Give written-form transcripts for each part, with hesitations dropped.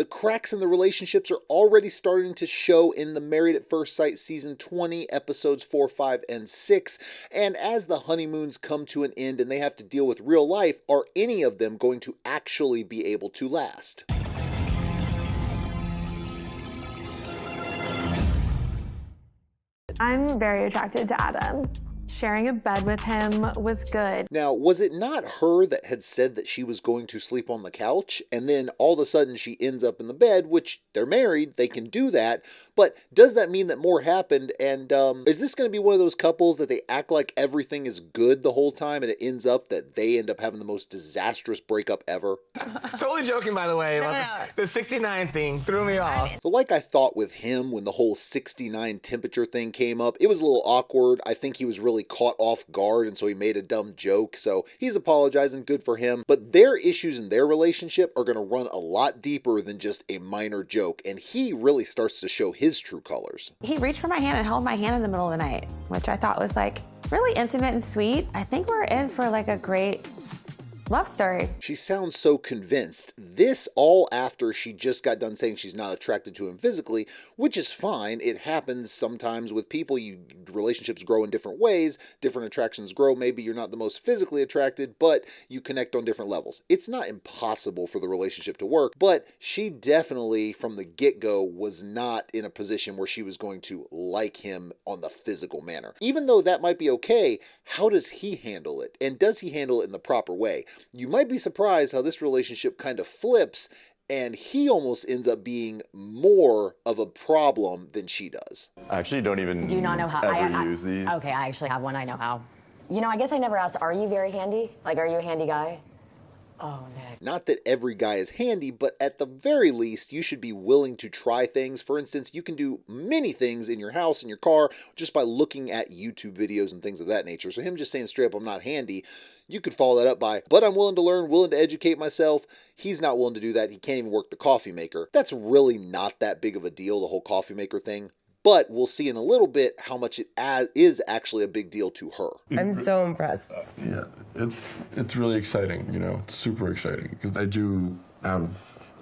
The cracks in the relationships are already starting to show in the Married at First Sight season 20, episodes 4, 5, and 6. And as the honeymoons come to an end and they have to deal with real life, are any of them going to actually be able to last? I'm very attracted to Adam. Sharing a bed with him was good. Now, was it not her that had said that she was going to sleep on the couch, and then all of a sudden she ends up in the bed, which they're married, they can do that, but does that mean that more happened? And is this going to be one of those couples that they act like everything is good the whole time, and it ends up that they end up having the most disastrous breakup ever? Totally joking, by the way. The 69 thing threw me off. So like I thought with him when the whole 69 temperature thing came up, it was a little awkward. I think he was really caught off guard, and so he made a dumb joke. So he's apologizing, good for him. But their issues in their relationship are going to run a lot deeper than just a minor joke, and he really starts to show his true colors. He reached for my hand and held my hand in the middle of the night, which I thought was like really intimate and sweet. I think we're in for like a great love story. She sounds so convinced. This all after she just got done saying she's not attracted to him physically, which is fine. It happens sometimes with people. Relationships grow in different ways. Different attractions grow. Maybe you're not the most physically attracted, but you connect on different levels. It's not impossible for the relationship to work, but she definitely from the get-go was not in a position where she was going to like him on the physical manner. Even though that might be okay, how does he handle it? And does he handle it in the proper way? You might be surprised how this relationship kind of flips, and he almost ends up being more of a problem than she does. I actually don't even Do you not know how ever use these. Okay, I actually have one. I know how. You know, I guess I never asked, are you very handy? Like, are you a handy guy? Oh, Nick. Not that every guy is handy, but at the very least, you should be willing to try things. For instance, you can do many things in your house, in your car, just by looking at YouTube videos and things of that nature. So him just saying straight up, I'm not handy, you could follow that up by, but I'm willing to learn, willing to educate myself. He's not willing to do that. He can't even work the coffee maker. That's really not that big of a deal, the whole coffee maker thing. But we'll see in a little bit how much it is actually a big deal to her. I'm so impressed. Yeah, it's really exciting, you know, it's super exciting because I do have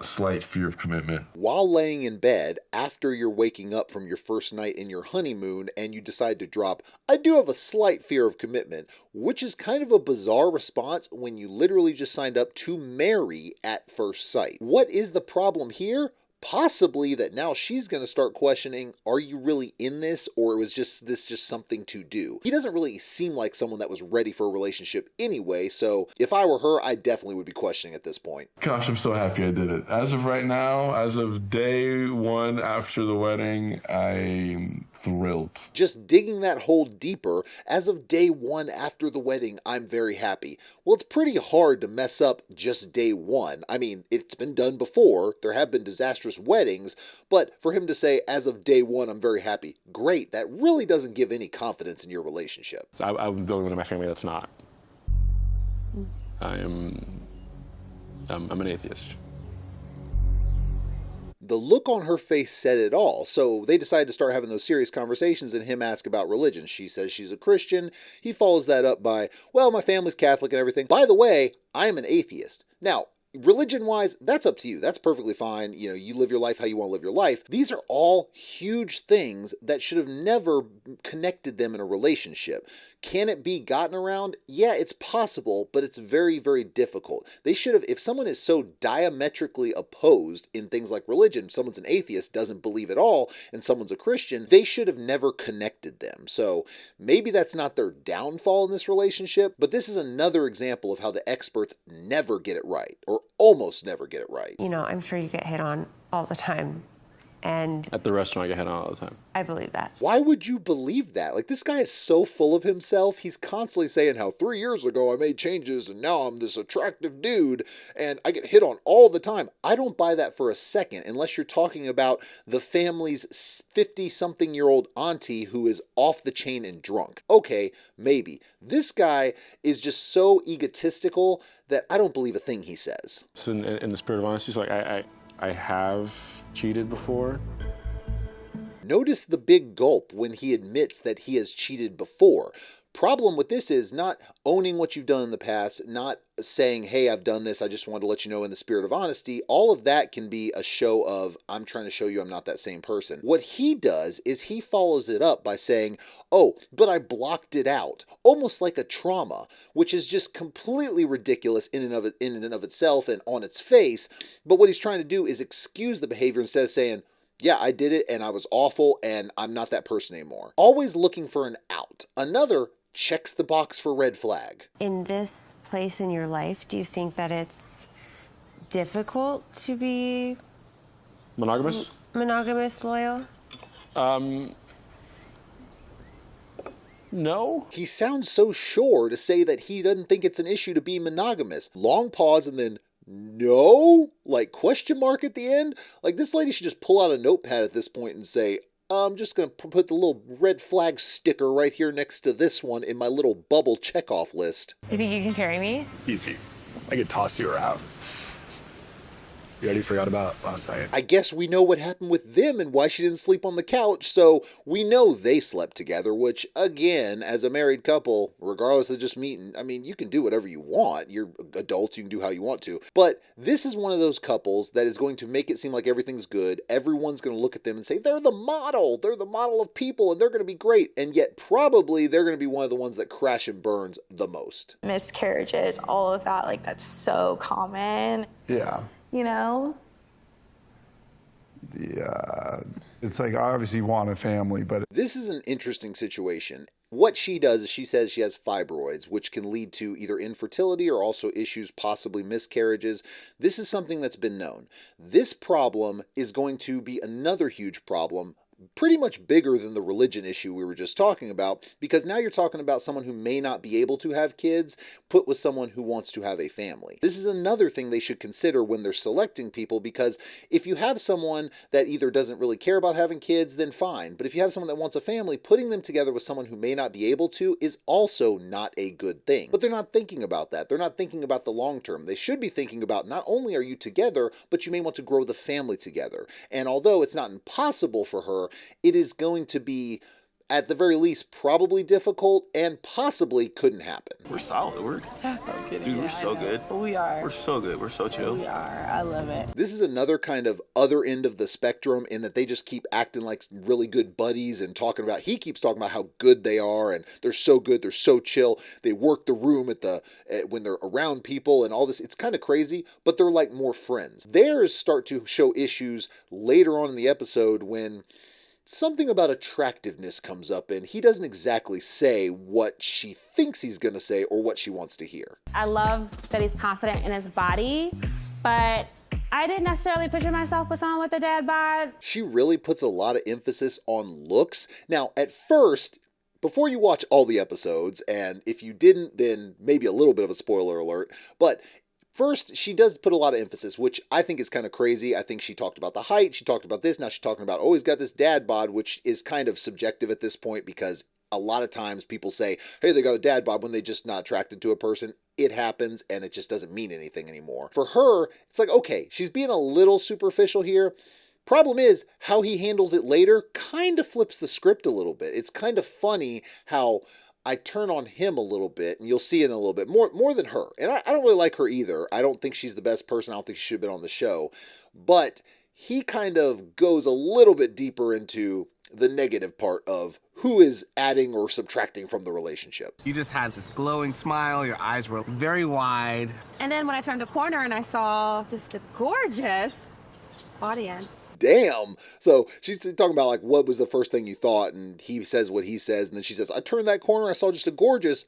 a slight fear of commitment. While laying in bed, after you're waking up from your first night in your honeymoon and you decide to drop, I do have a slight fear of commitment, which is kind of a bizarre response when you literally just signed up to marry at first sight. What is the problem here? Possibly that now she's going to start questioning, are you really in this, or was this just something to do? He doesn't really seem like someone that was ready for a relationship anyway, so if I were her, I definitely would be questioning at this point. Gosh, I'm so happy I did it. As of right now, as of day one after the wedding, I'm thrilled. Just digging that hole deeper, as of day one after the wedding, I'm very happy. Well, it's pretty hard to mess up just day one. I mean, it's been done before. There have been disastrous weddings, but for him to say, as of day one, I'm very happy, great, that really doesn't give any confidence in your relationship. I'm the only one in my family that's not. I'm an atheist. The look on her face said it all, so they decide to start having those serious conversations and him ask about religion. She says she's a Christian. He follows that up by, well, my family's Catholic and everything. By the way, I'm an atheist. Now, religion-wise, that's up to you. That's perfectly fine. You know, you live your life how you want to live your life. These are all huge things that should have never connected them in a relationship. Can it be gotten around? Yeah, it's possible, but it's very, very difficult. They should have, if someone is so diametrically opposed in things like religion, someone's an atheist, doesn't believe at all, and someone's a Christian, they should have never connected them. So maybe that's not their downfall in this relationship, but this is another example of how the experts never get it right, or almost never get it right. You know, I'm sure you get hit on all the time. And at the restaurant, I get hit on all the time. I believe that. Why would you believe that? Like, this guy is so full of himself. He's constantly saying how 3 years ago I made changes and now I'm this attractive dude and I get hit on all the time. I don't buy that for a second unless you're talking about the family's 50-something-year-old auntie who is off the chain and drunk. Okay, maybe. This guy is just so egotistical that I don't believe a thing he says. So in the spirit of honesty, so like I have cheated before. Notice the big gulp when he admits that he has cheated before. Problem with this is not owning what you've done in the past, not saying, hey, I've done this, I just wanted to let you know in the spirit of honesty. All of that can be a show of, I'm trying to show you I'm not that same person. What he does is he follows it up by saying, oh, but I blocked it out, almost like a trauma, which is just completely ridiculous in and of itself and on its face. But what he's trying to do is excuse the behavior instead of saying, yeah, I did it and I was awful and I'm not that person anymore. Always looking for an out. Another checks the box for red flag. In this place in your life, do you think that it's difficult to be Monogamous? monogamous, loyal? No. He sounds so sure to say that he doesn't think it's an issue to be monogamous. Long pause and then no? Like question mark at the end? Like this lady should just pull out a notepad at this point and say, I'm just going to put the little red flag sticker right here next to this one in my little bubble checkoff list. You think you can carry me? Easy. I could toss you out. You already forgot about last night. I guess we know what happened with them and why she didn't sleep on the couch, so we know they slept together, which, again, as a married couple, regardless of just meeting, I mean, you can do whatever you want. You're adults, you can do how you want to. But this is one of those couples that is going to make it seem like everything's good. Everyone's going to look at them and say, they're the model. They're the model of people, and they're going to be great. And yet, probably, they're going to be one of the ones that crash and burns the most. Miscarriages, all of that, like that's so common, Yeah. you know? Yeah. It's like, I obviously want a family, but This is an interesting situation. What she does is she says she has fibroids, which can lead to either infertility or also issues, possibly miscarriages. This is something that's been known. This problem is going to be another huge problem, pretty much bigger than the religion issue we were just talking about, because now you're talking about someone who may not be able to have kids put with someone who wants to have a family. This is another thing they should consider when they're selecting people, because if you have someone that either doesn't really care about having kids, then fine. But if you have someone that wants a family, putting them together with someone who may not be able to is also not a good thing. But they're not thinking about that. They're not thinking about the long term. They should be thinking about not only are you together, but you may want to grow the family together. And although it's not impossible for her, it is going to be, at the very least, probably difficult and possibly couldn't happen. We're solid. We're so good. We are. We're so good. We're so chill. We are. I love it. This is another kind of other end of the spectrum in that they just keep acting like really good buddies and he keeps talking about how good they are and they're so good, they're so chill. They work the room when they're around people and all this. It's kind of crazy, but they're like more friends. Theirs start to show issues later on in the episode when something about attractiveness comes up and he doesn't exactly say what she thinks he's going to say or what she wants to hear. I love that he's confident in his body, but I didn't necessarily picture myself with someone with a dad bod. She really puts a lot of emphasis on looks. Now, at first, before you watch all the episodes, and if you didn't, then maybe a little bit of a spoiler alert, but first, she does put a lot of emphasis, which I think is kind of crazy. I think she talked about the height, she talked about this, now she's talking about, oh, he's got this dad bod, which is kind of subjective at this point because a lot of times people say, hey, they got a dad bod when they're just not attracted to a person. It happens and it just doesn't mean anything anymore. For her, it's like, okay, she's being a little superficial here. Problem is, how he handles it later kind of flips the script a little bit. It's kind of funny how I turn on him a little bit, and you'll see it in a little bit, more than her. And I don't really like her either. I don't think she's the best person. I don't think she should have been on the show. But he kind of goes a little bit deeper into the negative part of who is adding or subtracting from the relationship. You just had this glowing smile, your eyes were very wide. And then when I turned a corner and I saw just a gorgeous audience. Damn. So she's talking about like, what was the first thing you thought? And he says what he says. And then she says, I turned that corner. I saw just a gorgeous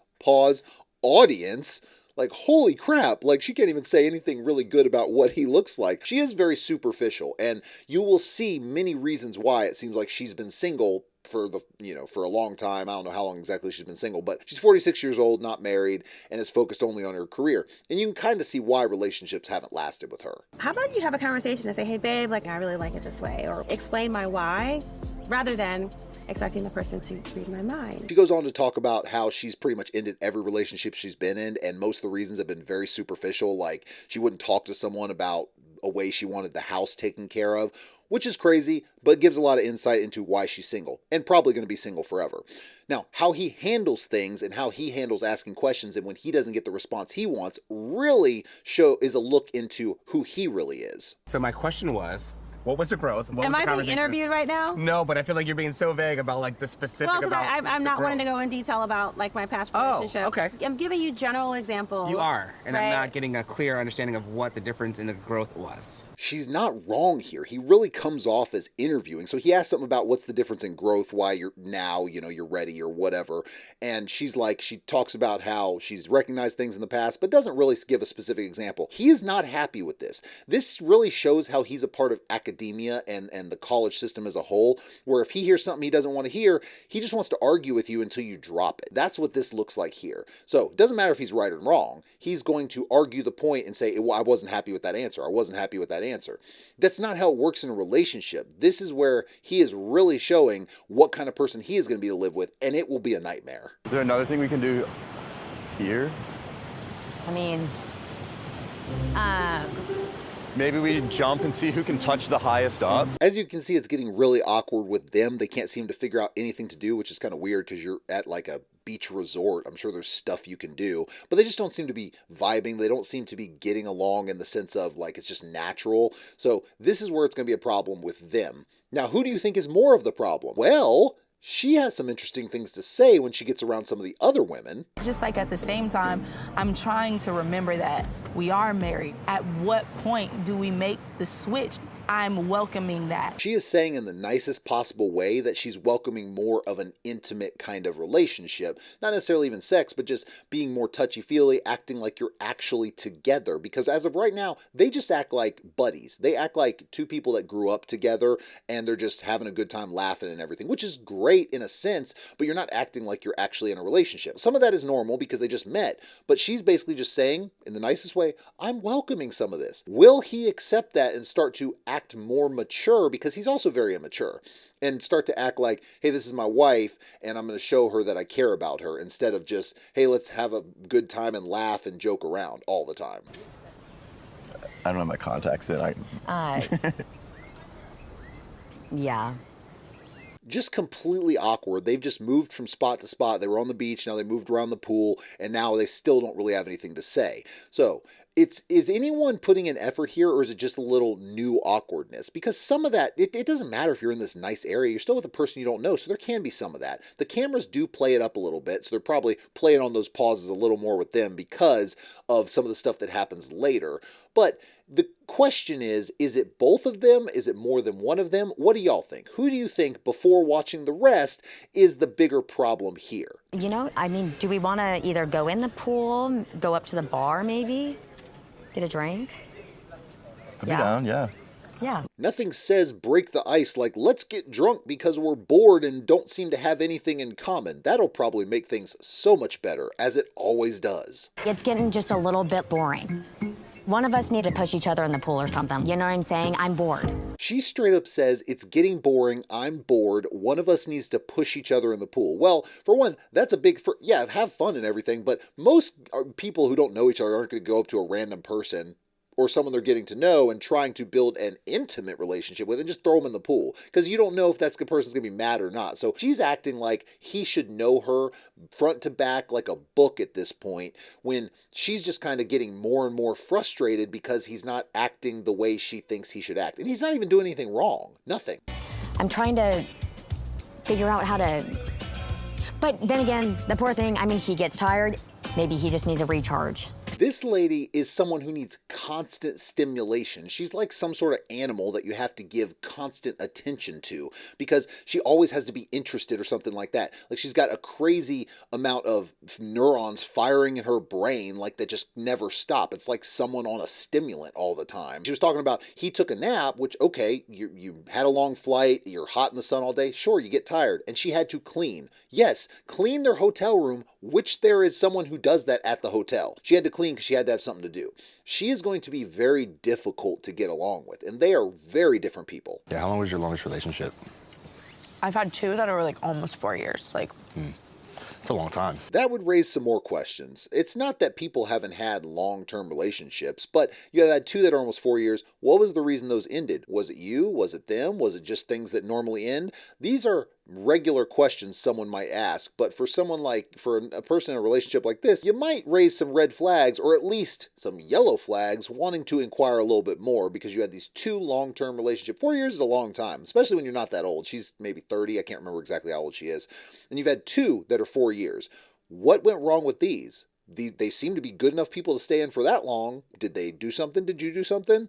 audience. Like, holy crap. Like, she can't even say anything really good about what he looks like. She is very superficial. And you will see many reasons why it seems like she's been single for a long time. I don't know how long exactly she's been single, but she's 46 years old, not married, and is focused only on her career. And you can kind of see why relationships haven't lasted with her. How about you have a conversation and say, hey, babe, like, I really like it this way, or explain my why, rather than expecting the person to read my mind. She goes on to talk about how she's pretty much ended every relationship she's been in, and most of the reasons have been very superficial, like she wouldn't talk to someone about a way she wanted the house taken care of, which is crazy, but gives a lot of insight into why she's single, and probably going to be single forever. Now, how he handles things and how he handles asking questions and when he doesn't get the response he wants really is a look into who he really is. So my question was, what was the growth? What Am was the I being interviewed right now? No, but I feel like you're being so vague about like the specific Well, because about I'm not the growth. wanting to go in detail about like my past Oh, relationships. okay. I'm giving you general examples. You are, and right? I'm not getting a clear understanding of what the difference in the growth was. She's not wrong here. He really comes off as interviewing. So he asked something about what's the difference in growth, why you're now, you're ready or whatever. And she talks about how she's recognized things in the past, but doesn't really give a specific example. He is not happy with this. This really shows how he's a part of academia and the college system as a whole, where if he hears something he doesn't want to hear, he just wants to argue with you until you drop it. That's what this looks like here. So it doesn't matter if he's right or wrong. He's going to argue the point and say, well, I wasn't happy with that answer. I wasn't happy with that answer. That's not how it works in a relationship. This is where he is really showing what kind of person he is going to be to live with, and it will be a nightmare. Is there another thing we can do here? I mean, Maybe we jump and see who can touch the highest up. As you can see, it's getting really awkward with them. They can't seem to figure out anything to do, which is kind of weird because you're at like a beach resort. I'm sure there's stuff you can do, but they just don't seem to be vibing. They don't seem to be getting along in the sense of like it's just natural. So this is where it's going to be a problem with them. Now, who do you think is more of the problem? Well, she has some interesting things to say when she gets around some of the other women. Just like at the same time, I'm trying to remember that we are married. At what point do we make the switch? I'm welcoming that. She is saying in the nicest possible way that she's welcoming more of an intimate kind of relationship. Not necessarily even sex, but just being more touchy-feely, acting like you're actually together. Because as of right now, they just act like buddies. They act like two people that grew up together and they're just having a good time laughing and everything, which is great in a sense, but you're not acting like you're actually in a relationship. Some of that is normal because they just met, but she's basically just saying, in the nicest way, I'm welcoming some of this. Will he accept that and start to act more mature, because he's also very immature, and start to act like, hey, this is my wife and I'm going to show her that I care about her, instead of just, hey, let's have a good time and laugh and joke around all the time. I don't have my contacts in. Yeah. Just completely awkward. They've just moved from spot to spot. They were on the beach, now they moved around the pool, and now they still don't really have anything to say. So is anyone putting an effort here, or is it just a little new awkwardness? Because some of that, it doesn't matter if you're in this nice area. You're still with a person you don't know, so there can be some of that. The cameras do play it up a little bit, so they're probably playing on those pauses a little more with them because of some of the stuff that happens later. But the question is it both of them? Is it more than one of them? What do y'all think? Who do you think, before watching the rest, is the bigger problem here? You know, I mean, do we want to either go in the pool, go up to the bar maybe, get a drink? I'd be down, yeah. Yeah. Nothing says break the ice like let's get drunk because we're bored and don't seem to have anything in common. That'll probably make things so much better, as it always does. It's getting just a little bit boring. One of us need to push each other in the pool or something. You know what I'm saying? I'm bored. She straight up says, it's getting boring, I'm bored, one of us needs to push each other in the pool. Well, for one, that's a big, yeah, have fun and everything, but most people who don't know each other aren't going to go up to a random person or someone they're getting to know and trying to build an intimate relationship with and just throw them in the pool, because you don't know if that person's going to be mad or not. So she's acting like he should know her front to back like a book at this point, when she's just kind of getting more and more frustrated because he's not acting the way she thinks he should act. And he's not even doing anything wrong. Nothing. I'm trying to figure out how to... But then again, the poor thing, I mean, he gets tired. Maybe he just needs a recharge. This lady is someone who needs constant stimulation. She's like some sort of animal that you have to give constant attention to, because she always has to be interested or something like that. Like she's got a crazy amount of neurons firing in her brain, like that just never stop. It's like someone on a stimulant all the time. She was talking about he took a nap, which, okay, you had a long flight, you're hot in the sun all day. Sure, you get tired. And she had to clean. Yes, clean their hotel room, which there is someone who does that at the hotel. She had to clean because she had to have something to do. She is going to be very difficult to get along with, and they are very different people. Yeah, how long was your longest relationship? I've had two that are like almost 4 years. Like, It's a long time. That would raise some more questions. It's not that people haven't had long-term relationships, but you have had 2 that are almost 4 years. What was the reason those ended? Was it you? Was it them? Was it just things that normally end? These are regular questions someone might ask, but for a person in a relationship like this, you might raise some red flags, or at least some yellow flags, wanting to inquire a little bit more because you had these 2 long-term relationships. 4 years is a long time, especially when you're not that old. She's maybe 30. I can't remember exactly how old she is. And you've had 2 that are 4 years. What went wrong with these? They seem to be good enough people to stay in for that long. Did they do something? Did you do something?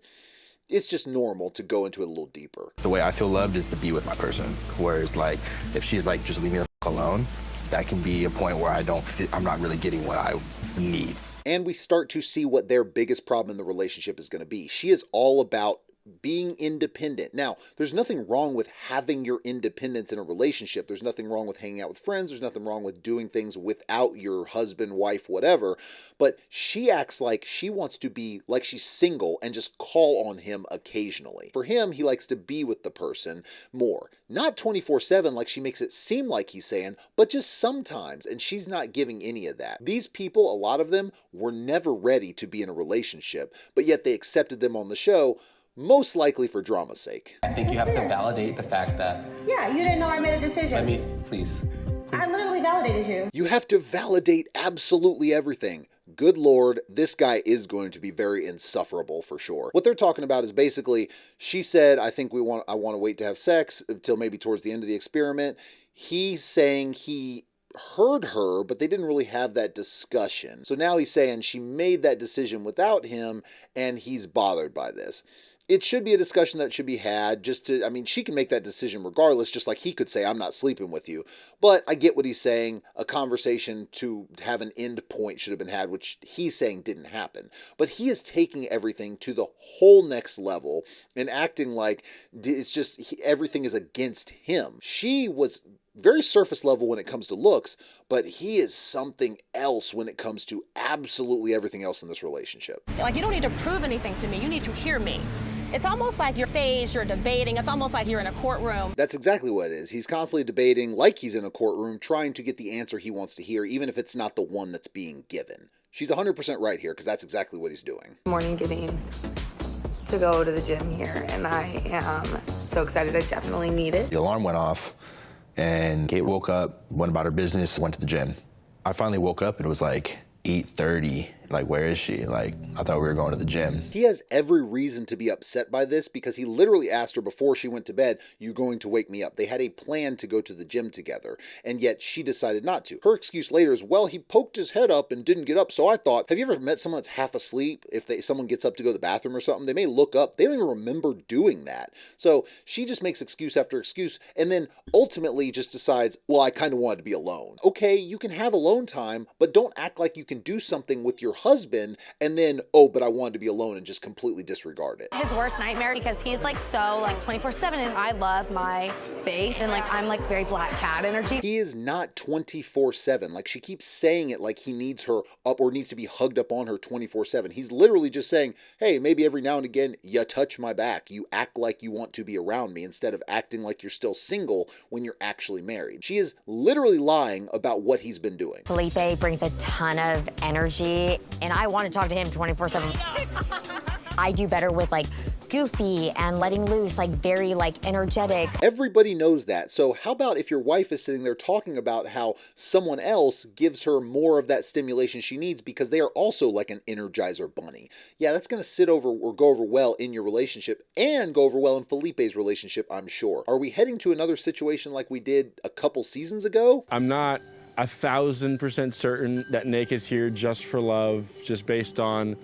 It's just normal to go into it a little deeper. The way I feel loved is to be with my person. Whereas, like, if she's like, just leave me the f alone, that can be a point where I'm not really getting what I need. And we start to see what their biggest problem in the relationship is going to be. She is all about being independent. Now, there's nothing wrong with having your independence in a relationship. There's nothing wrong with hanging out with friends. There's nothing wrong with doing things without your husband, wife, whatever. But she acts like she wants to be like she's single and just call on him occasionally. For him, he likes to be with the person more. Not 24/7 like she makes it seem like he's saying, but just sometimes, and she's not giving any of that. These people, a lot of them, were never ready to be in a relationship, but yet they accepted them on the show, most likely for drama's sake. I think you have to validate the fact that... Yeah, you didn't know I made a decision. Let me, please. I literally validated you. You have to validate absolutely everything. Good Lord, this guy is going to be very insufferable for sure. What they're talking about is basically, she said, I want to wait to have sex until maybe towards the end of the experiment. He's saying he heard her, but they didn't really have that discussion. So now he's saying she made that decision without him, and he's bothered by this. It should be a discussion that should be had she can make that decision regardless, just like he could say, I'm not sleeping with you. But I get what he's saying. A conversation to have an end point should have been had, which he's saying didn't happen. But he is taking everything to the whole next level and acting like it's just everything is against him. She was very surface level when it comes to looks, but he is something else when it comes to absolutely everything else in this relationship. Like, you don't need to prove anything to me. You need to hear me. It's almost like you're staged, you're debating. It's almost like you're in a courtroom. That's exactly what it is. He's constantly debating like he's in a courtroom, trying to get the answer he wants to hear, even if it's not the one that's being given. She's 100% right here, because that's exactly what he's doing. Morning getting to go to the gym here, and I am so excited. I definitely need it. The alarm went off, and Kate woke up, went about her business, went to the gym. I finally woke up, and it was like 8:30. Like, where is she? Like, I thought we were going to the gym. He has every reason to be upset by this, because he literally asked her before she went to bed, "You going to wake me up?" They had a plan to go to the gym together, and yet she decided not to. Her excuse later is, well, he poked his head up and didn't get up, so I thought. Have you ever met someone that's half asleep? If someone gets up to go to the bathroom or something, they may look up. They don't even remember doing that. So she just makes excuse after excuse, and then ultimately just decides, well, I kind of wanted to be alone. Okay, you can have alone time, but don't act like you can do something with your husband and then, oh, but I wanted to be alone, and just completely disregard it. His worst nightmare, because he's like so like 24/7, and I love my space, and like I'm like very black cat energy. He is not 24/7. Like, she keeps saying it like he needs her up or needs to be hugged up on her 24/7. He's literally just saying, hey, maybe every now and again you touch my back, you act like you want to be around me, instead of acting like you're still single when you're actually married. She is literally lying about what he's been doing. Felipe brings a ton of energy, and I want to talk to him 24/7. I do better with like goofy and letting loose, like very like energetic. Everybody knows that. So how about if your wife is sitting there talking about how someone else gives her more of that stimulation she needs because they are also like an Energizer bunny? Yeah, that's going to sit over or go over well in your relationship, and go over well in Felipe's relationship, I'm sure. Are we heading to another situation like we did a couple seasons ago? I'm not 1,000% certain that Nick is here just for love, just based on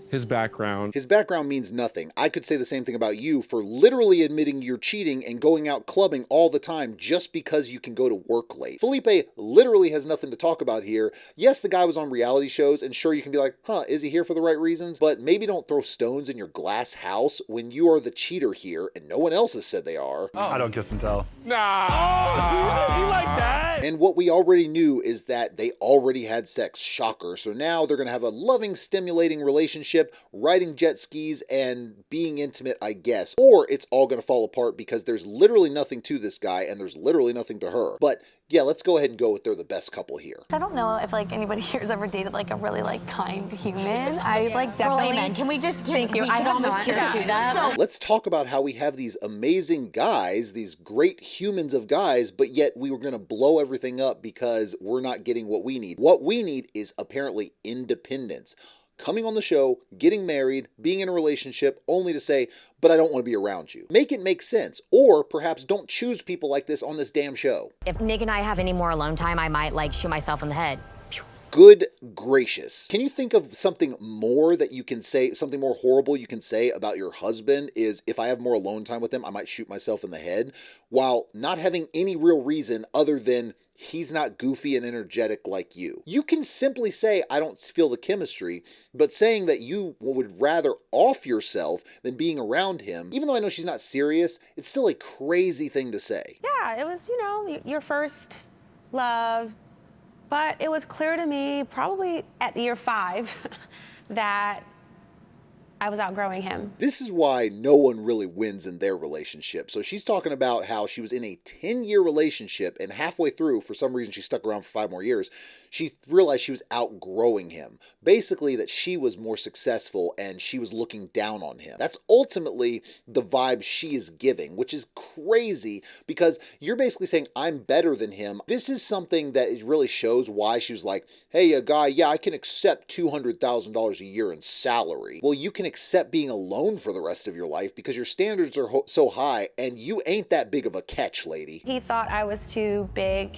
his background. His background means nothing. I could say the same thing about you for literally admitting you're cheating and going out clubbing all the time just because you can go to work late. Felipe literally has nothing to talk about here. Yes, the guy was on reality shows, and sure, you can be like, huh, is he here for the right reasons? But maybe don't throw stones in your glass house when you are the cheater here and no one else has said they are. I don't kiss and tell. Nah. Oh, you like that? And what we already knew is that they already had sex. Shocker. So now they're going to have a loving, stimulating relationship, riding jet skis and being intimate, I guess. Or it's all going to fall apart because there's literally nothing to this guy and there's literally nothing to her. But yeah, let's go ahead and go with they're the best couple here. I don't know if like anybody here has ever dated like a really like kind human. I like definitely. Amen. Can we just Thank you. We I should have almost not. cheers Yeah. to that. Let's talk about how we have these amazing guys, these great humans of guys, but yet we were going to blow everything up because we're not getting what we need. What we need is apparently independence. Coming on the show, getting married, being in a relationship, only to say, but I don't want to be around you. Make it make sense. Or perhaps don't choose people like this on this damn show. If Nick and I have any more alone time, I might like shoot myself in the head. Good gracious. Can you think of something more that you can say, something more horrible you can say about your husband is, if I have more alone time with him, I might shoot myself in the head, while not having any real reason other than he's not goofy and energetic like you. You can simply say, I don't feel the chemistry, but saying that you would rather off yourself than being around him, even though I know she's not serious, it's still a crazy thing to say. Yeah, it was, you know, your first love. But it was clear to me, probably at year 5, that I was outgrowing him. This is why no one really wins in their relationship. So she's talking about how she was in a 10-year relationship and halfway through, for some reason she stuck around for 5 more years, she realized she was outgrowing him. Basically that she was more successful and she was looking down on him. That's ultimately the vibe she is giving, which is crazy because you're basically saying, I'm better than him. This is something that it really shows why she was like, hey, a guy, yeah, I can accept $200,000 a year in salary. Well, you can accept being alone for the rest of your life because your standards are so high and you ain't that big of a catch, lady. He thought I was too big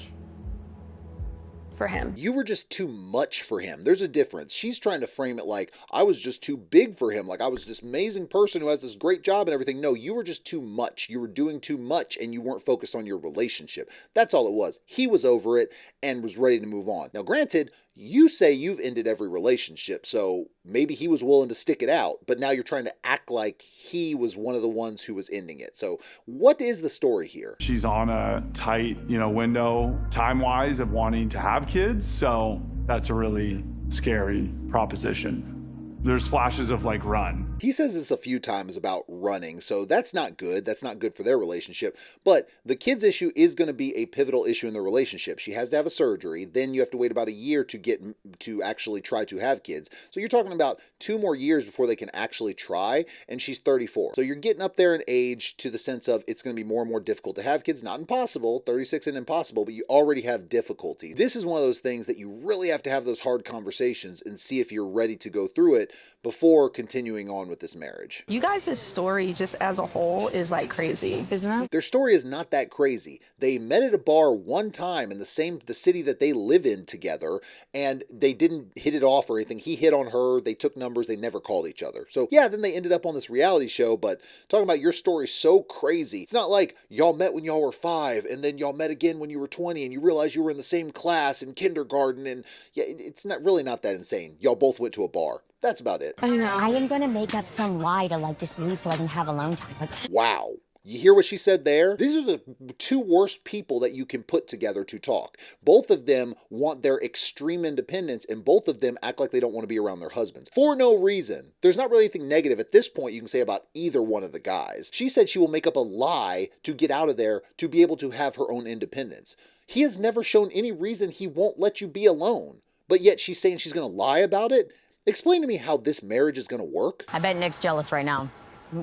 for him. You were just too much for him. There's a difference. She's trying to frame it like I was just too big for him. Like I was this amazing person who has this great job and everything. No, you were just too much. You were doing too much and you weren't focused on your relationship. That's all it was. He was over it and was ready to move on. Now, granted, you say you've ended every relationship, so maybe he was willing to stick it out, but now you're trying to act like he was one of the ones who was ending it. So what is the story here? She's on a tight, window time-wise of wanting to have kids, so that's a really scary proposition. There's flashes of like run. He says this a few times about running, so that's not good. That's not good for their relationship. But the kids issue is going to be a pivotal issue in the relationship. She has to have a surgery. Then you have to wait about a year to actually try to have kids. So you're talking about 2 more years before they can actually try, and she's 34. So you're getting up there in age to the sense of it's going to be more and more difficult to have kids. Not impossible, 36 and impossible, but you already have difficulty. This is one of those things that you really have to have those hard conversations and see if you're ready to go through it before continuing on with this marriage. You guys' story just as a whole is like crazy, isn't it? Their story is not that crazy. They met at a bar one time in the city that they live in together, and they didn't hit it off or anything. He hit on her, they took numbers, they never called each other. So yeah, then they ended up on this reality show, but talking about your story so crazy. It's not like y'all met when y'all were 5 and then y'all met again when you were 20 and you realized you were in the same class in kindergarten, and yeah, it's not really not that insane. Y'all both went to a bar. That's about it. I am gonna make up some lie to like just leave so I can have alone time. Wow. You hear what she said there? These are the 2 worst people that you can put together to talk. Both of them want their extreme independence, and both of them act like they don't want to be around their husbands. For no reason. There's not really anything negative at this point you can say about either one of the guys. She said she will make up a lie to get out of there to be able to have her own independence. He has never shown any reason he won't let you be alone. But yet she's saying she's going to lie about it? Explain to me how this marriage is going to work. I bet Nick's jealous right now.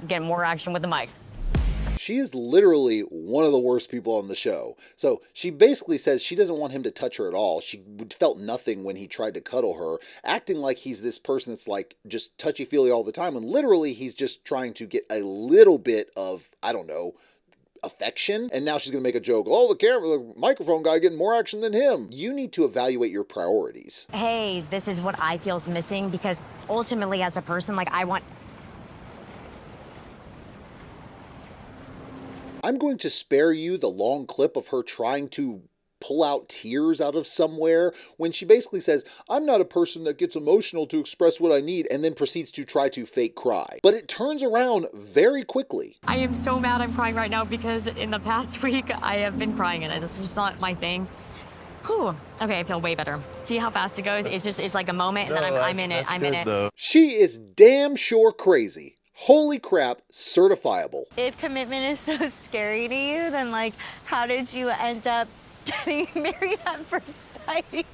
Getting more action with the mic. She is literally one of the worst people on the show. So she basically says she doesn't want him to touch her at all. She felt nothing when he tried to cuddle her, acting like he's this person that's like just touchy-feely all the time, when literally he's just trying to get a little bit of, I don't know, affection. And now she's gonna make a joke, oh, the microphone guy getting more action than him. You need to evaluate your priorities. Hey, this is what I feel's missing, because ultimately as a person, like I'm going to spare you the long clip of her trying to pull out tears out of somewhere when she basically says, I'm not a person that gets emotional to express what I need, and then proceeds to try to fake cry. But it turns around very quickly. I am so mad I'm crying right now because in the past week I have been crying and it's just not my thing. Whew. Okay, I feel way better. See how fast it goes? It's like a moment, and then I'm in it. I'm in it. She is damn sure crazy. Holy crap, certifiable. If commitment is so scary to you, then like, how did you end up getting married at first sight?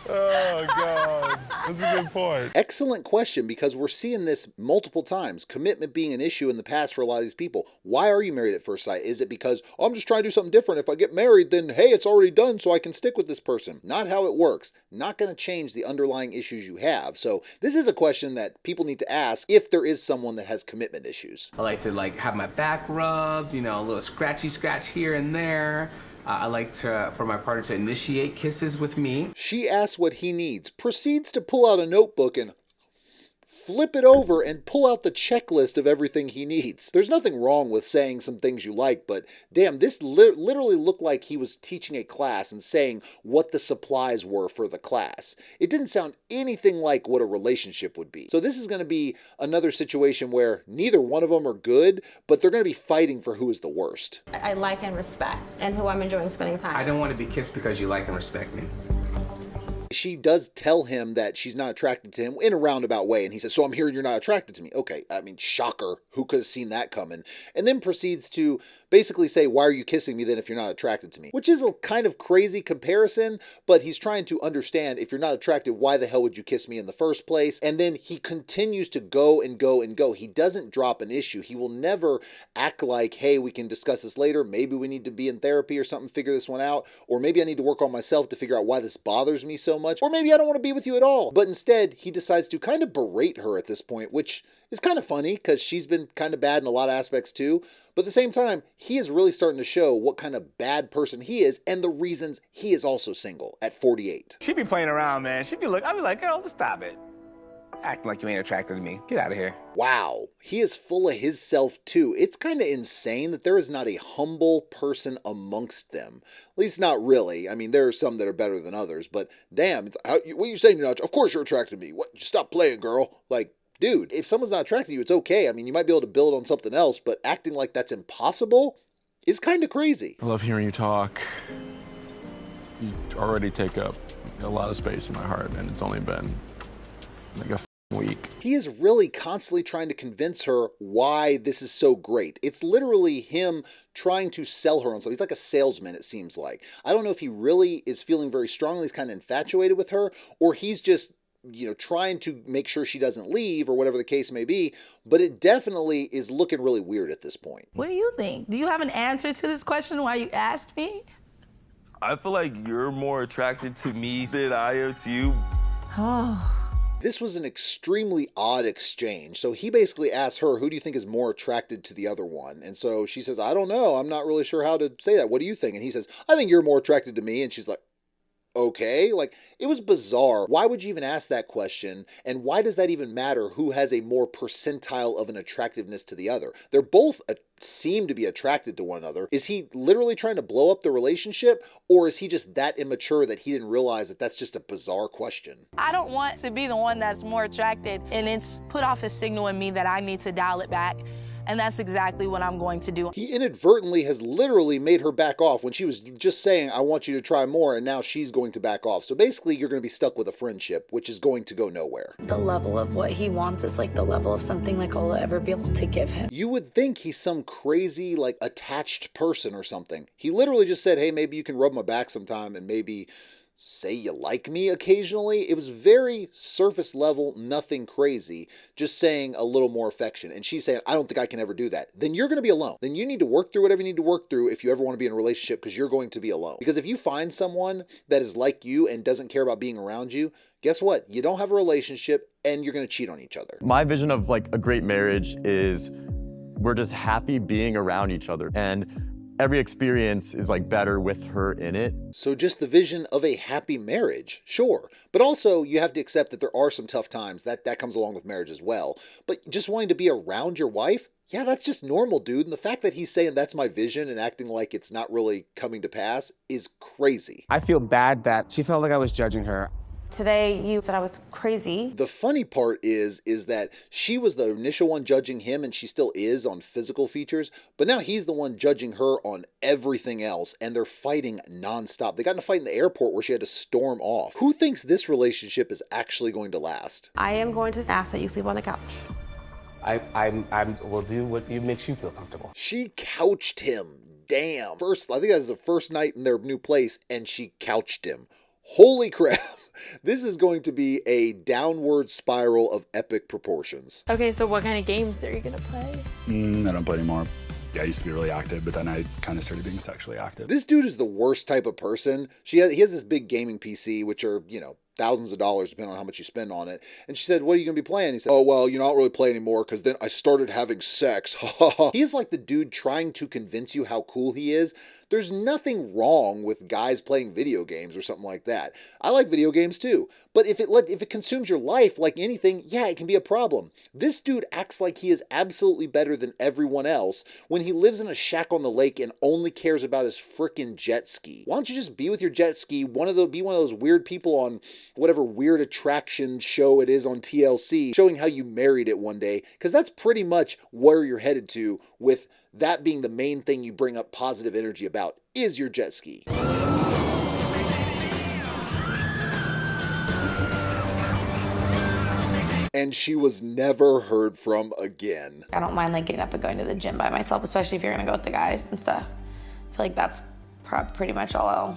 Oh, God. That's a good point. Excellent question, because we're seeing this multiple times. Commitment being an issue in the past for a lot of these people. Why are you married at first sight? Is it because, oh, I'm just trying to do something different? If I get married, then hey, it's already done, so I can stick with this person. Not how it works. Not going to change the underlying issues you have. So this is a question that people need to ask if there is someone that has commitment issues. I like to have my back rubbed, a little scratchy scratch here and there. I like for my partner to initiate kisses with me. She asks what he needs, proceeds to pull out a notebook and flip it over and pull out the checklist of everything he needs. There's nothing wrong with saying some things you like, but damn, this literally looked like he was teaching a class and saying what the supplies were for the class. It didn't sound anything like what a relationship would be. So this is going to be another situation where neither one of them are good, but they're going to be fighting for who is the worst. I like and respect, and who I'm enjoying spending time. I don't want to be kissed because you like and respect me. She does tell him that she's not attracted to him in a roundabout way, and he says, so I'm hearing you're not attracted to me. Okay, I mean, shocker. Who could have seen that coming? And then proceeds to basically say, why are you kissing me then if you're not attracted to me? Which is a kind of crazy comparison, but he's trying to understand, if you're not attracted, why the hell would you kiss me in the first place? And then he continues to go and go and go. He doesn't drop an issue. He will never act like, hey, we can discuss this later. Maybe we need to be in therapy or something, figure this one out. Or maybe I need to work on myself to figure out why this bothers me so much. Or maybe I don't want to be with you at all. But instead, he decides to kind of berate her at this point, which is kind of funny because she's been kind of bad in a lot of aspects too. But at the same time, he is really starting to show what kind of bad person he is and the reasons he is also single at 48. She be playing around, man. I'd be like, girl, just stop it. Acting like you ain't attracted to me. Get out of here. Wow, he is full of his self too. It's kind of insane that there is not a humble person amongst them. At least not really. I mean, there are some that are better than others, but damn, what are you saying? You're not? Of course you're attracted to me. What? Stop playing, girl. Like, dude, if someone's not attracted to you, it's okay. I mean, you might be able to build on something else, but acting like that's impossible is kind of crazy. I love hearing you talk. You already take up a lot of space in my heart, and it's only been like a week. He is really constantly trying to convince her why this is so great. It's literally him trying to sell her on something. He's like a salesman, it seems like. I don't know if he really is feeling very strongly, he's kind of infatuated with her, or he's just, trying to make sure she doesn't leave or whatever the case may be, but it definitely is looking really weird at this point. What do you think? Do you have an answer to this question why you asked me? I feel like you're more attracted to me than I am to you. Oh. This was an extremely odd exchange. So he basically asked her, who do you think is more attracted to the other one? And so she says, I don't know. I'm not really sure how to say that. What do you think? And he says, I think you're more attracted to me. And she's like, okay, like, it was bizarre. Why would you even ask that question? And why does that even matter who has a more percentile of an attractiveness to the other? They're both seem to be attracted to one another. Is he literally trying to blow up the relationship? Or is he just that immature that he didn't realize that that's just a bizarre question? I don't want to be the one that's more attracted, and it's put off a signal in me that I need to dial it back. And that's exactly what I'm going to do. He inadvertently has literally made her back off when she was just saying, I want you to try more, and now she's going to back off. So basically, you're going to be stuck with a friendship, which is going to go nowhere. The level of what he wants is like the level of something like I'll ever be able to give him. You would think he's some crazy, like, attached person or something. He literally just said, hey, maybe you can rub my back sometime and maybe say you like me occasionally. It was very surface level, nothing crazy, just saying a little more affection. And she's saying, I don't think I can ever do that. Then you're going to be alone. Then you need to work through whatever you need to work through if you ever want to be in a relationship, because you're going to be alone. Because if you find someone that is like you and doesn't care about being around you, guess what? You don't have a relationship and you're going to cheat on each other. My vision of like a great marriage is we're just happy being around each other, and every experience is like better with her in it. So just the vision of a happy marriage, sure. But also you have to accept that there are some tough times. That comes along with marriage as well. But just wanting to be around your wife, yeah, that's just normal, dude. And the fact that he's saying that's my vision and acting like it's not really coming to pass is crazy. I feel bad that she felt like I was judging her. Today, you said I was crazy. The funny part is that she was the initial one judging him, and she still is on physical features, but now he's the one judging her on everything else, and they're fighting nonstop. They got in a fight in the airport where she had to storm off. Who thinks this relationship is actually going to last? I am going to ask that you sleep on the couch. I will do what makes you feel comfortable. She couched him. Damn. First, I think that was the first night in their new place, and she couched him. Holy crap. This is going to be a downward spiral of epic proportions. Okay, so what kind of games are you gonna play? I don't play anymore. Yeah, I used to be really active, but then I kind of started being sexually active. This dude is the worst type of person. He has this big gaming PC, which are, thousands of dollars depending on how much you spend on it. And she said, what are you going to be playing? He said, oh, well, I don't really play anymore because then I started having sex. He's like the dude trying to convince you how cool he is. There's nothing wrong with guys playing video games or something like that. I like video games too. But if it consumes your life like anything, yeah, it can be a problem. This dude acts like he is absolutely better than everyone else when he lives in a shack on the lake and only cares about his frickin' jet ski. Why don't you just be with your jet ski, be one of those weird people on whatever weird attraction show it is on TLC, showing how you married it one day, because that's pretty much where you're headed to, with that being the main thing you bring up positive energy about, is your jet ski. And she was never heard from again. I don't mind getting up and going to the gym by myself, especially if you're gonna go with the guys and stuff. I feel like that's pretty much all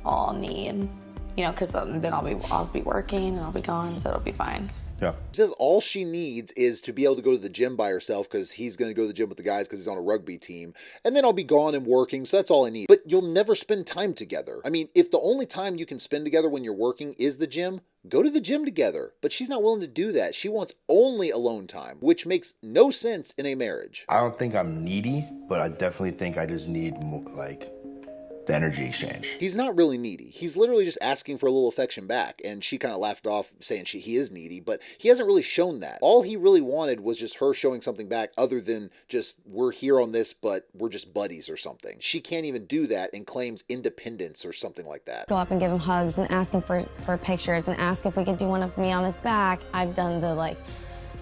I'll need, because then I'll be working and I'll be gone, so it'll be fine. Yeah. She says all she needs is to be able to go to the gym by herself because he's going to go to the gym with the guys because he's on a rugby team. And then I'll be gone and working, so that's all I need. But you'll never spend time together. I mean, if the only time you can spend together when you're working is the gym, go to the gym together. But she's not willing to do that. She wants only alone time, which makes no sense in a marriage. I don't think I'm needy, but I definitely think I just need the energy exchange. He's not really needy. He's literally just asking for a little affection back, and she kind of laughed off saying he is needy, but he hasn't really shown that. All he really wanted was just her showing something back other than just, we're here on this, but we're just buddies or something. She can't even do that and claims independence or something like that. Go up and give him hugs and ask him for pictures and ask if we could do one of me on his back. I've done the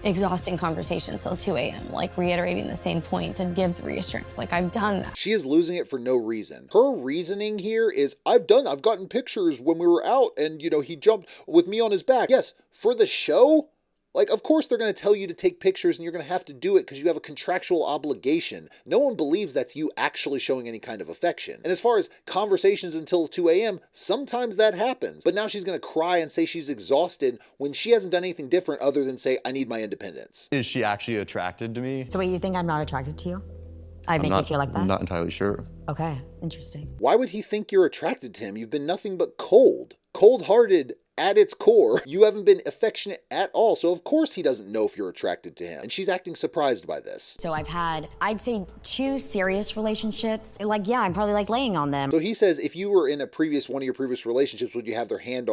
exhausting conversations till 2 a.m., reiterating the same point to give the reassurance. I've done that. She is losing it for no reason. Her reasoning here is, I've gotten pictures when we were out and, he jumped with me on his back. Yes, for the show? Of course they're going to tell you to take pictures and you're going to have to do it because you have a contractual obligation. No one believes that's you actually showing any kind of affection. And as far as conversations until 2 a.m., sometimes that happens. But now she's going to cry and say she's exhausted when she hasn't done anything different other than say, I need my independence. Is she actually attracted to me? So wait, you think I'm not attracted to you? I make you feel like that? I'm not entirely sure. Okay, interesting. Why would he think you're attracted to him? You've been nothing but cold. Cold-hearted at its core. You haven't been affectionate at all, so of course he doesn't know if you're attracted to him. And she's acting surprised by this. So I've had, I'd say, 2 serious relationships. Yeah, I'm probably laying on them. So he says, if you were in one of your previous relationships, would you have your hand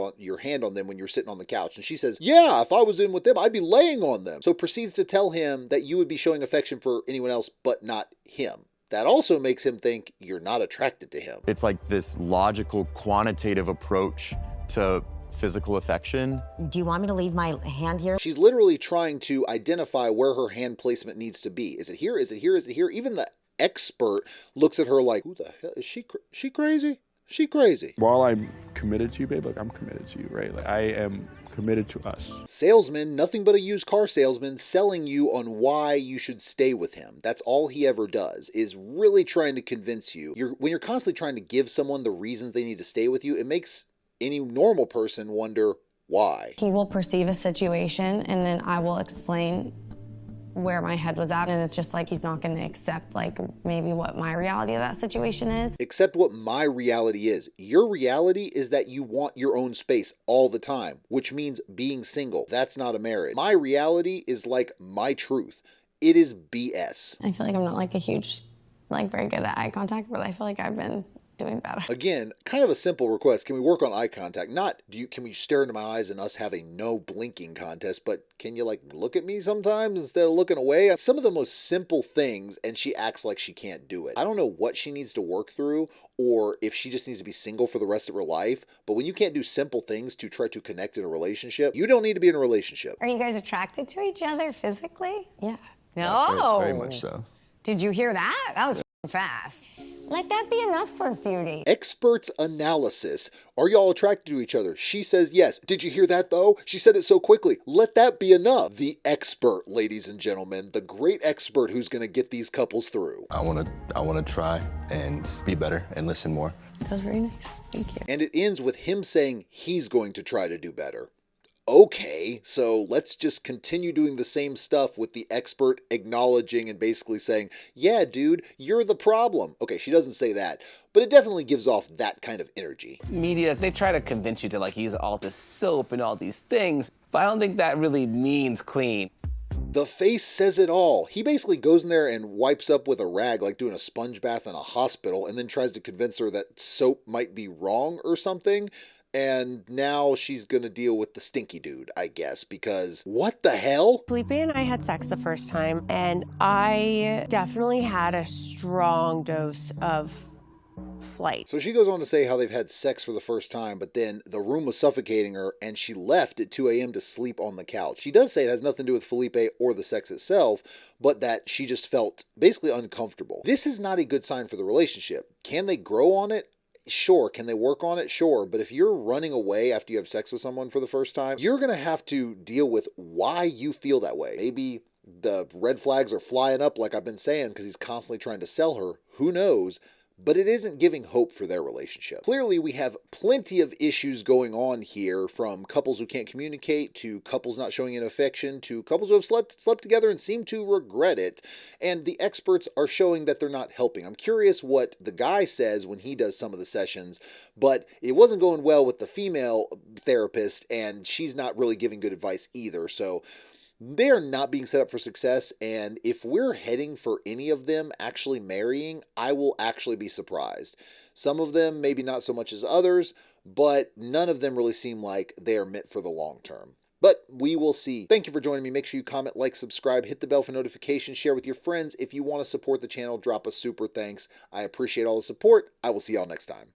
on them when you're sitting on the couch? And she says, yeah, if I was in with them, I'd be laying on them. So proceeds to tell him that you would be showing affection for anyone else, but not him. That also makes him think you're not attracted to him. It's this logical, quantitative approach to physical affection. Do you want me to leave my hand here? She's literally trying to identify where her hand placement needs to be. Is it here? Is it here? Is it here? Even the expert looks at her like, who the hell is she? She crazy? She crazy. While I'm committed to you, babe, I'm committed to you, right? I am committed to us. Salesman, nothing but a used car salesman, selling you on why you should stay with him. That's all he ever does, is really trying to convince you. When you're constantly trying to give someone the reasons they need to stay with you, it makes any normal person wonder why. He will perceive a situation and then I will explain where my head was at, and it's just he's not going to accept maybe what my reality of that situation is. Accept what my reality is. Your reality is that you want your own space all the time, which means being single. That's not a marriage. My reality is my truth. It is BS. I feel like I'm not a huge, very good at eye contact, but I feel like I've been doing better. Again, kind of a simple request. Can we work on eye contact? Not can we stare into my eyes and us having no blinking contest, but can you like look at me sometimes instead of looking away? Some of the most simple things, and she acts like she can't do it. I don't know what she needs to work through or if she just needs to be single for the rest of her life, but when you can't do simple things to try to connect in a relationship, you don't need to be in a relationship. Are you guys attracted to each other physically? Yeah. No. Very much so. Did you hear that? That was fast. Let that be enough for a few days. Experts analysis. Are y'all attracted to each other? She says yes. Did you hear that though? She said it so quickly. Let that be enough. The expert, ladies and gentlemen, the great expert who's going to get these couples through. I want to try and be better and listen more. That was very nice. Thank you. And it ends with him saying he's going to try to do better. Okay, so let's just continue doing the same stuff with the expert acknowledging and basically saying, yeah, dude, you're the problem. Okay, she doesn't say that, but it definitely gives off that kind of energy. Media, they try to convince you to like use all this soap and all these things, but I don't think that really means clean. The face says it all. He basically goes in there and wipes up with a rag like doing a sponge bath in a hospital and then tries to convince her that soap might be wrong or something. And now she's going to deal with the stinky dude, I guess, because what the hell? Felipe and I had sex the first time, and I definitely had a strong dose of flight. So she goes on to say how they've had sex for the first time, but then the room was suffocating her and she left at 2 a.m. to sleep on the couch. She does say it has nothing to do with Felipe or the sex itself, but that she just felt basically uncomfortable. This is not a good sign for the relationship. Can they grow on it? Sure. Can they work on it? Sure. But if you're running away after you have sex with someone for the first time, you're going to have to deal with why you feel that way. Maybe the red flags are flying up like I've been saying because he's constantly trying to sell her. Who knows? But it isn't giving hope for their relationship. Clearly, we have plenty of issues going on here, from couples who can't communicate, to couples not showing any affection, to couples who have slept together and seem to regret it. And the experts are showing that they're not helping. I'm curious what the guy says when he does some of the sessions, but it wasn't going well with the female therapist, and she's not really giving good advice either. So they're not being set up for success, and if we're heading for any of them actually marrying, I will actually be surprised. Some of them maybe not so much as others, but none of them really seem like they are meant for the long term. But we will see. Thank you for joining me. Make sure you comment, like, subscribe, hit the bell for notifications, share with your friends. If you want to support the channel, drop a super thanks. I appreciate all the support. I will see y'all next time.